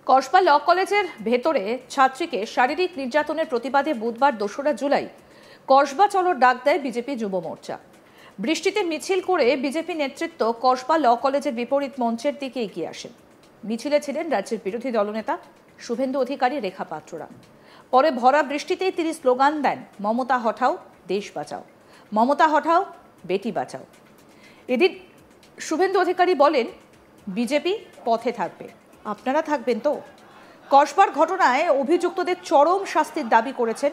কসবা ল কলেজের ভেতরে ছাত্রীকে শারীরিক নির্যাতনের প্রতিবাদে বুধবার ২রা জুলাই কসবা চলোর ডাক দেয় বিজেপি যুব মোর্চা। বৃষ্টিতে মিছিল করে বিজেপি নেতৃত্ব কসবা ল কলেজের বিপরীত মঞ্চের দিকে এগিয়ে আসেন। মিছিলে ছিলেন রাজ্যের বিরোধী দলনেতা শুভেন্দু অধিকারী, রেখা পাত্ররা। পরে ভরা বৃষ্টিতেই তিনি স্লোগান দেন, মমতা হটাও, দেশ বাঁচাও, মমতা হটাও, বেটি বাঁচাও। এদিন শুভেন্দু অধিকারী বলেন, বিজেপি পথে থাকবে, আপনারা থাকবেন তো? কসবার ঘটনায় অভিযুক্তদের চরম শাস্তির দাবি করেছেন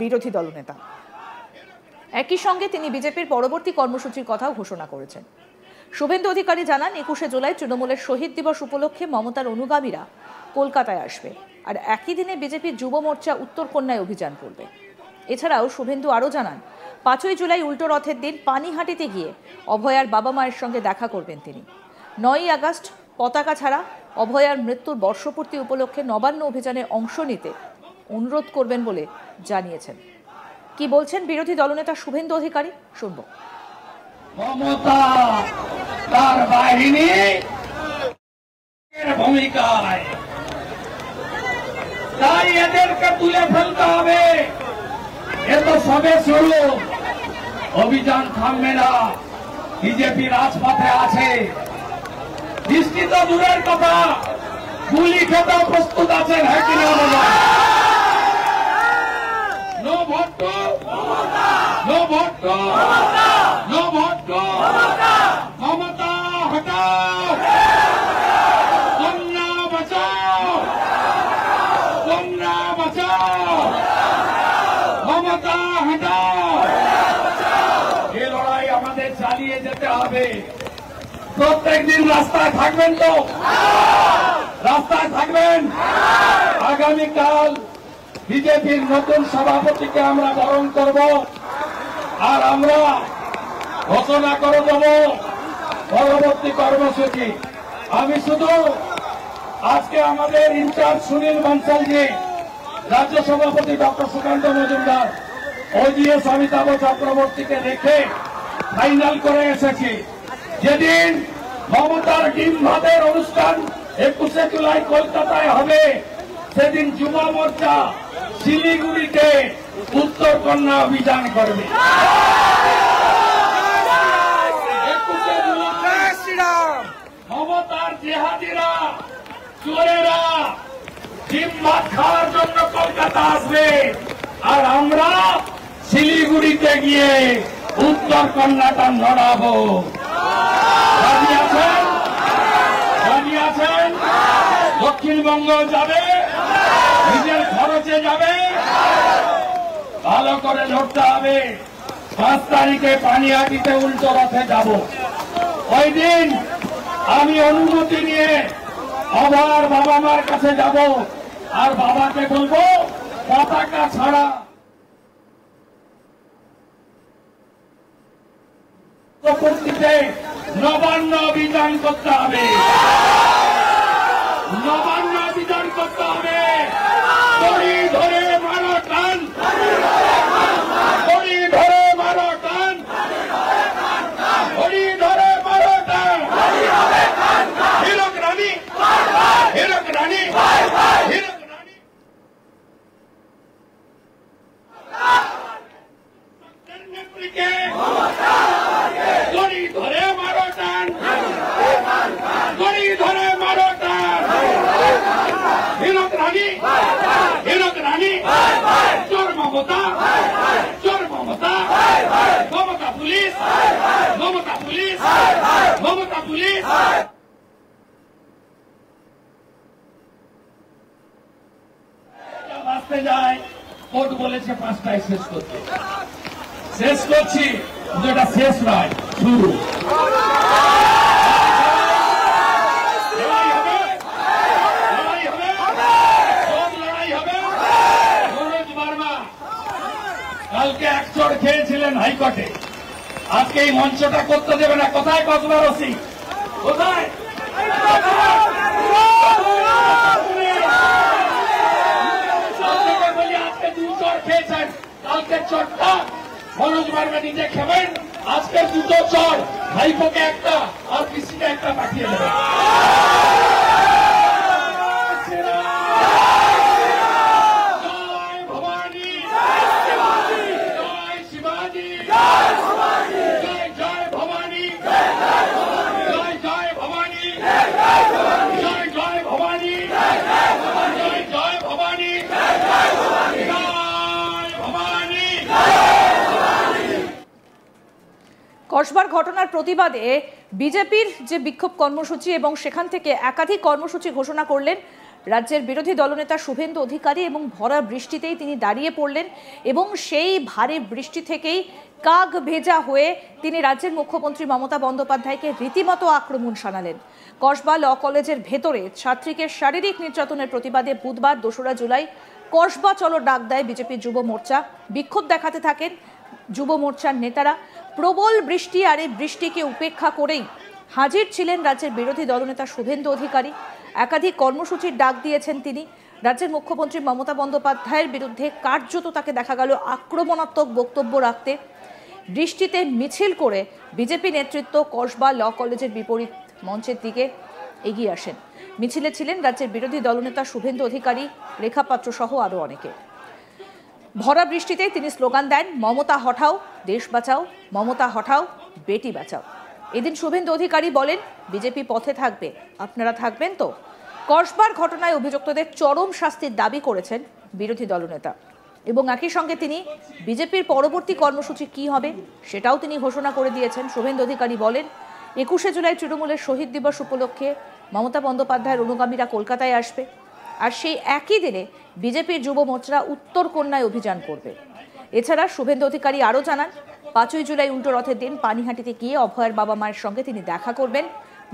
বিরোধী দলনেতা। একই সঙ্গে তিনি বিজেপির পরবর্তী কর্মসূচির কথাও ঘোষণা করেছেন। শুভেন্দু অধিকারী জানান, ২১শে জুলাই তৃণমূলের শহীদ দিবস উপলক্ষে মমতার অনুগামীরা কলকাতায় আসবে, আর একই দিনে বিজেপির যুব মোর্চা উত্তরকন্যায় অভিযান করবে। এছাড়াও শুভেন্দু আরও জানান, ৫ই জুলাই উল্টো রথের দিন পানিহাটিতে গিয়ে অভয়ার বাবা মায়ের সঙ্গে দেখা করবেন তিনি। ৯ই আগস্ট পতাকা ছাড়া অভয়ার মৃত্যুর বর্ষপূর্তি উপলক্ষে নবান্ন অভিযানে অংশ নিতে অনুরোধ করবেন বলে জানিয়েছেন। কি বলছেন বিরোধী দলনেতা শুভেন্দু অধিকারী, শুনব। মমতা তার বাহিনী ভূমিকায়, তাই এদেরকে তুলে ফেলতে হবে। এ তো সবে শুরু, অভিযান থামবে না। বিজেপি রাজপথে আছে, বৃষ্টি তো দূরের কথা, গুলি খেতেও প্রস্তুত আছেন, হ্যাঁ কিনা বলো? No vote to Mamata, no vote to Mamata, no vote to Mamata, Mamata হটাও, কন্যা বাঁচাও, কন্যা বাঁচাও, মমতা হটাও। এই লড়াই আমাদের চালিয়ে যেতে হবে। প্রত্যেক দিন রাস্তায় থাকবেন তো? রাস্তায় থাকবেন। আগামীকাল বিজেপির নতুন সভাপতিকে আমরা বরণ করব, আর আমরা ঘোষণা করে দেব পরবর্তী কর্মসূচি। আমি শুধু আজকে আমাদের ইনচার্জ সুনীল বনসালজি, রাজ্য সভাপতি ডক্টর সুকান্ত মজুমদার, ওজিএস অমিতাভ চক্রবর্তীকে রেখে ফাইনাল করে এসেছি। যেদিন মমতার ডিম ভাতের অনুষ্ঠান ২১শে জুলাই কলকাতায় হবে, সেদিন যুব মোর্চা শিলিগুড়িতে উত্তরকন্যা অভিযান করবে। মমতার জেহাদিরা, চোরেরা ডিম ভাত খাওয়ার জন্য কলকাতা আসবে, আর আমরা শিলিগুড়িতে গিয়ে উত্তরকন্যাটা লড়াবো। রাজি আছেন? রাজি আছেন? দক্ষিণবঙ্গ যাবে, নিজের খরচে যাবে, ভালো করে লড়তে হবে। ৫ তারিখে পানিহাটিতে উল্টো রথে যাব। ওই দিন আমি অনুমতি নিয়ে অভয়ার বাবা মার কাছে যাব, আর বাবাকে বলবো পতাকা ছাড়া নবান্ন অভিযান করতে হবে। নবান্ন অভিযান করতে হবে। দড়ি ধরে মারো টান, দড়ি ধরে মারো টান, দড়ি ধরে মারো টান। হিরক রানী, হিরক রানী, হিরক রানী। নেত্রীকে দড়ি ধরে মারো টান, দড়ি ধরে মারো টান। হিরক রানী, হিরক রানী, চোর মমতা, চোর Mamata, Mamata police, Mamata police, Mamata police. বাঁচতে যায়, কোর্ট বলেছে ৫টায় শেষ করতে। শেষ করছি, যেটা শেষ নয়, শুরু। কালকে এক চড় খেয়েছিলেন হাইকোর্টে, আজকে এই মঞ্চটা করতে দেবে না। কোথায় কসবা রসি? কোথায়? বলি আজকে ২ চড় খেয়েছেন, কালকে চড়টা মনোজ বার্মা নিজে খাবেন, আজকে 2টো চড় ভাইপোকে একটা আর পিসিকে একটা পাঠিয়ে দেবেন। কসবার ঘটনার প্রতিবাদে বিজেপির যে বিক্ষোভ কর্মসূচি এবং সেখান থেকে একাধিক কর্মসূচি ঘোষণা করলেন রাজ্যের বিরোধী দলনেতা শুভেন্দু অধিকারী এবং ভরা বৃষ্টিতেই তিনি দাঁড়িয়ে পড়লেন এবং সেই ভারী বৃষ্টি থেকেই কাক ভেজা হয়ে তিনি রাজ্যের মুখ্যমন্ত্রী মমতা বন্দ্যোপাধ্যায়কে রীতিমতো আক্রমণ শানালেন। কসবা ল কলেজের ভেতরে ছাত্রীকে শারীরিক নির্যাতনের প্রতিবাদে বুধবার 2রা জুলাই কসবা চলো ডাক দেয় বিজেপি যুব মোর্চা। বিক্ষোভ দেখাতে থাকেন যুব মোর্চার নেতারা। প্রবল বৃষ্টি আর এই বৃষ্টিকে উপেক্ষা করেই হাজির ছিলেন রাজ্যের বিরোধী দলনেতা শুভেন্দু অধিকারী। একাধিক কর্মসূচির ডাক দিয়েছেন তিনি। রাজ্যের মুখ্যমন্ত্রী মমতা বন্দ্যোপাধ্যায়ের বিরুদ্ধে কার্যত তাকে দেখা গেল আক্রমণাত্মক বক্তব্য রাখতে। বৃষ্টিতে মিছিল করে বিজেপি নেতৃত্ব কসবা ল কলেজের বিপরীত মঞ্চের দিকে এগিয়ে আসেন। মিছিলে ছিলেন রাজ্যের বিরোধী দলনেতা শুভেন্দু অধিকারী, রেখা পাত্র সহ আরও অনেকে। ভরা বৃষ্টিতে তিনি স্লোগান দেন, মমতা হঠাও, দেশ বাঁচাও, মমতা হঠাও, বেটি বাঁচাও। এদিন শুভেন্দু অধিকারী বলেন, বিজেপি পথে থাকবে, আপনারা থাকবেন তো? কসবার ঘটনায় অভিযুক্তদের চরম শাস্তির দাবি করেছেন বিরোধী দলনেতা এবং একই সঙ্গে তিনি বিজেপির পরবর্তী কর্মসূচি কি হবে সেটাও তিনি ঘোষণা করে দিয়েছেন। শুভেন্দু অধিকারী বলেন, 21শে জুলাই তৃণমূলের শহীদ দিবস উপলক্ষে মমতা বন্দ্যোপাধ্যায়ের অনুগামীরা কলকাতায় আসবে আর সেই একই দিনে বিজেপির যুব মোর্চা উত্তর কন্যায় অভিযান করবে। এছাড়া শুভেন্দু অধিকারী আরও জানান, 5ই জুলাই উল্টো রথের দিন পানিহাটিতে গিয়ে অভয়ার বাবা মায়ের সঙ্গে তিনি দেখা করবেন।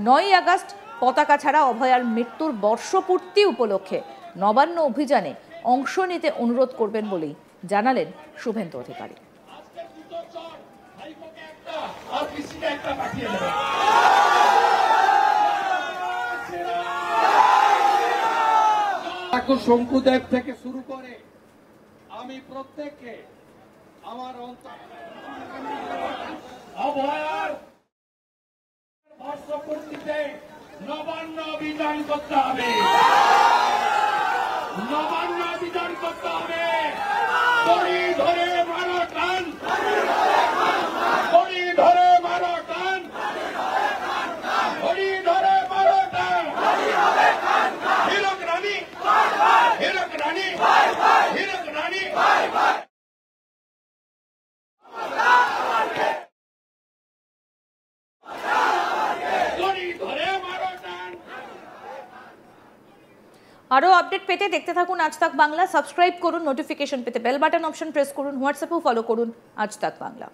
9ই আগস্ট পতাকা ছাড়া অভয়ার মৃত্যুর বর্ষপূর্তি উপলক্ষে নবান্ন অভিযানে অংশ নিতে অনুরোধ করবেন বলেই জানালেন শুভেন্দু অধিকারী। শঙ্কুদেব থেকে শুরু করে আমি প্রত্যেককে আমার অভয়ার বর্ষপূর্তিতে নবান্ন অভিযান করতে হবে, নবান্ন অভিযান করতে হবে। দড়ি ধরে মারো টান, দড়ি ধরে মারো টান, দড়ি ধরে মারো টান। হিরক রানী, হিরক রানী, হিরক রানী। আরও আপডেট পেতে দেখতে থাকুন আজ তাক বাংলা। সাবস্ক্রাইব করুন, নোটিফিকেশন পেতে বেল বাটন অপশন প্রেস করুন, হোয়াটসঅ্যাপেও ফলো করুন আজ তাক বাংলা।